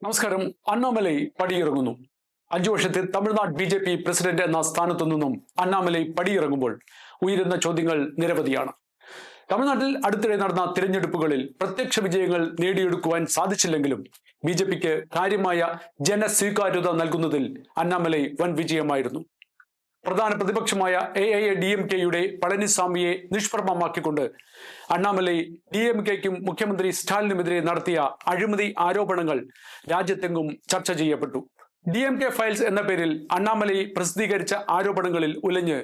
നമസ്കാരം. അണ്ണാമലൈ പടിയിറങ്ങുന്നു. 5 വർഷത്തെ Tamil Nadu BJP president എന്ന സ്ഥാനത്തു നിന്നും അണ്ണാമലൈ പടിയിറങ്ങുമ്പോൾ ഉയരുന്ന ചോദ്യങ്ങൾ നിരവധിയാണ്. തമിഴ്നാട്ടിൽ അടുത്തിടെ നടന്ന തിരഞ്ഞെടുപ്പുകളിൽ പ്രത്യക്ഷ വിജയങ്ങൾ നേടിയെടുക്കുവാൻ സാധിച്ചില്ലെങ്കിലും BJPക്ക് കാര്യമായ ജനസ്വീകാര്യത നൽകുന്നതിൽ അണ്ണാമലൈ വൻ വിജയമായിരുന്നു. പ്രധാന പ്രതിപക്ഷമായ AIADMKയുടെ പളനിസ്വാമിയെ നിഷ്പ്രഭമാക്കിക്കൊണ്ട് അണ്ണാമലൈ DMKയ്ക്കും മുഖ്യമന്ത്രി സ്റ്റാലിനുമെതിരെ നടത്തിയ അഴിമതി ആരോപണങ്ങൾ രാജ്യത്തെങ്ങും ചർച്ച ചെയ്യപ്പെട്ടു. DMK ഫയൽസ് എന്ന പേരിൽ അണ്ണാമലൈ പ്രസിദ്ധീകരിച്ച ആരോപണങ്ങളിൽ ഉലഞ്ഞ്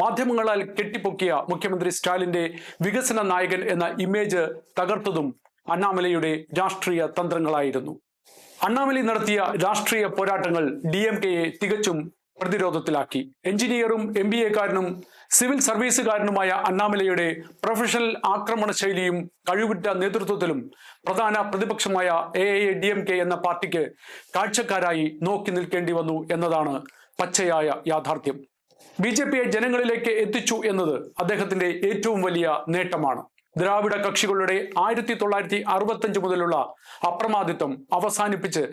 മാധ്യമങ്ങളാൽ കെട്ടിപ്പൊക്കിയ മുഖ്യമന്ത്രി സ്റ്റാലിന്റെ വികസന നായകൻ എന്ന ഇമേജ് തകർത്തതും അണ്ണാമലൈയുടെ രാഷ്ട്രീയ തന്ത്രങ്ങളായിരുന്നു. അണ്ണാമലൈ നടത്തിയ രാഷ്ട്രീയ പോരാട്ടങ്ങൾ DMKയെ തികച്ചും പ്രതിരോധത്തിലാക്കി. എഞ്ചിനീയറും MBA-കാരനും സിവിൽ സർവീസുകാരനുമായ അണ്ണാമലൈയുടെ പ്രൊഫഷണൽ ആക്രമണ ശൈലിയും കഴിവുറ്റ നേതൃത്വത്തിലും പ്രധാന പ്രതിപക്ഷമായ AIADMK എന്ന പാർട്ടിക്ക് കാഴ്ചക്കാരായി നോക്കി നിൽക്കേണ്ടി വന്നു എന്നതാണ് പച്ചയായ യാഥാർത്ഥ്യം. BJPയെ ജനങ്ങളിലേക്ക് എത്തിച്ചു എന്നത് അദ്ദേഹത്തിന്റെ ഏറ്റവും വലിയ നേട്ടമാണ്. ദ്രാവിഡ കക്ഷികളുടെ 1965 മുതലുള്ള അപ്രമാദിത്വം അവസാനിപ്പിച്ച്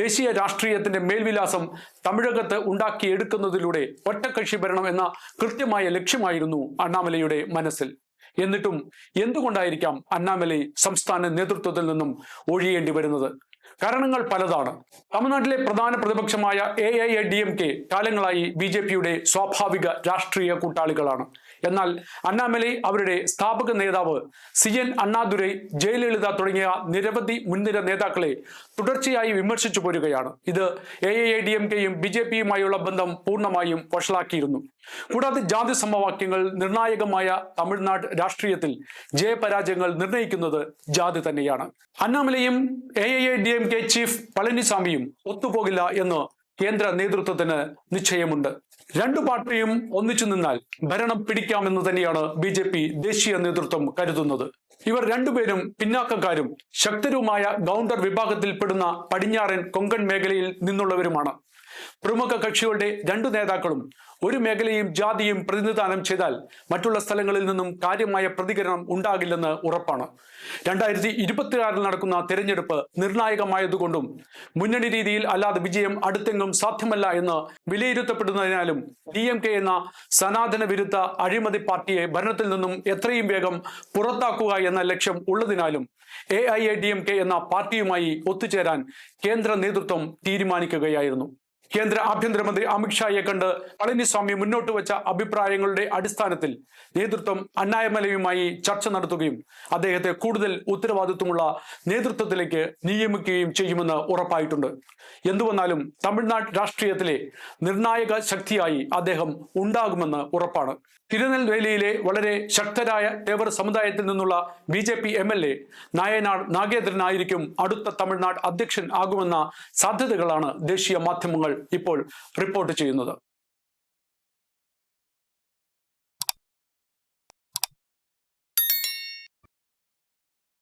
ദേശീയ രാഷ്ട്രീയത്തിന്റെ മേൽവിലാസം തമിഴകത്ത് ഉണ്ടാക്കിയെടുക്കുന്നതിലൂടെ ഒറ്റക്കക്ഷി ഭരണം എന്ന കൃത്യമായ ലക്ഷ്യമായിരുന്നു അണ്ണാമലൈയുടെ മനസ്സിൽ. എന്നിട്ടും എന്തുകൊണ്ടായിരിക്കാം അണ്ണാമലൈ സംസ്ഥാന നേതൃത്വത്തിൽ നിന്നും ഒഴിയേണ്ടി വരുന്നത്? കാരണങ്ങൾ പലതാണ്. തമിഴ്നാട്ടിലെ പ്രധാന പ്രതിപക്ഷമായ AIADMK കാലങ്ങളായി BJPയുടെ സ്വാഭാവിക രാഷ്ട്രീയ കൂട്ടാളികളാണ്. എന്നാൽ അണ്ണാമലൈ അവരുടെ സ്ഥാപക നേതാവ് CN അണ്ണാദുരൈ, ജയലളിത തുടങ്ങിയ നിരവധി മുൻനിര നേതാക്കളെ തുടർച്ചയായി വിമർശിച്ചു പോരുകയാണ്. ഇത് AIADMKയും BJPയുമായുള്ള ബന്ധം പൂർണ്ണമായും വഷളാക്കിയിരുന്നു. കൂടാതെ ജാതി സമവാക്യങ്ങൾ നിർണായകമായ തമിഴ്നാട് രാഷ്ട്രീയത്തിൽ ജയപരാജയങ്ങൾ നിർണയിക്കുന്നത് ജാതി തന്നെയാണ്. അണ്ണാമലൈയും AIADMK ചീഫ് പളനിസ്വാമിയും ഒത്തുപോകില്ല എന്ന് കേന്ദ്ര നേതൃത്വത്തിന് നിശ്ചയമുണ്ട്. രണ്ടു പാർട്ടിയും ഒന്നിച്ചു നിന്നാൽ ഭരണം പിടിക്കാമെന്ന് തന്നെയാണ് BJP ദേശീയ നേതൃത്വം കരുതുന്നത്. ഇവർ രണ്ടുപേരും പിന്നാക്കക്കാരും ശക്തരുമായ ഗൗണ്ടർ വിഭാഗത്തിൽപ്പെടുന്ന പടിഞ്ഞാറൻ കൊങ്കൺ മേഖലയിൽ നിന്നുള്ളവരുമാണ്. പ്രമുഖ കക്ഷികളുടെ രണ്ടു നേതാക്കളും ഒരു മേഖലയും ജാതിയും പ്രതിനിധാനം ചെയ്താൽ മറ്റുള്ള സ്ഥലങ്ങളിൽ നിന്നും കാര്യമായ പ്രതികരണം ഉണ്ടാകില്ലെന്ന് ഉറപ്പാണ്. 2026 നടക്കുന്ന തിരഞ്ഞെടുപ്പ് നിർണായകമായതുകൊണ്ടും മുന്നണി രീതിയിൽ അല്ലാതെ വിജയം അടുത്തെങ്ങും സാധ്യമല്ല എന്ന് വിലയിരുത്തപ്പെടുന്നതിനാലും DMK എന്ന സനാതന വിരുദ്ധ അഴിമതി പാർട്ടിയെ ഭരണത്തിൽ നിന്നും എത്രയും വേഗം പുറത്താക്കുക എന്ന ലക്ഷ്യം ഉള്ളതിനാലും AIADMK എന്ന പാർട്ടിയുമായി ഒത്തുചേരാൻ കേന്ദ്ര നേതൃത്വം തീരുമാനിക്കുകയായിരുന്നു. കേന്ദ്ര ആഭ്യന്തരമന്ത്രി അമിത്ഷായെ കണ്ട് പളനിസ്വാമി മുന്നോട്ട് വെച്ച അഭിപ്രായങ്ങളുടെ അടിസ്ഥാനത്തിൽ നേതൃത്വം അണ്ണാമലൈയുമായി ചർച്ച നടത്തുകയും അദ്ദേഹത്തെ കൂടുതൽ ഉത്തരവാദിത്വമുള്ള നേതൃത്വത്തിലേക്ക് നിയമിക്കുകയും ചെയ്യുമെന്ന് ഉറപ്പായിട്ടുണ്ട്. എന്തുവന്നാലും തമിഴ്നാട് രാഷ്ട്രീയത്തിലെ നിർണായക ശക്തിയായി അദ്ദേഹം ഉണ്ടാകുമെന്ന് ഉറപ്പാണ്. തിരുനെൽവേലിയിലെ വളരെ ശക്തരായ തേവർ സമുദായത്തിൽ നിന്നുള്ള BJP MLA നായനാർ നാഗേന്ദ്രനായിരിക്കും അടുത്ത തമിഴ്നാട് അധ്യക്ഷൻ ആകുമെന്ന സാധ്യതകളാണ് ദേശീയ മാധ്യമങ്ങൾ ഇപ്പോൾ റിപ്പോർട്ട് ചെയ്യുന്നത്.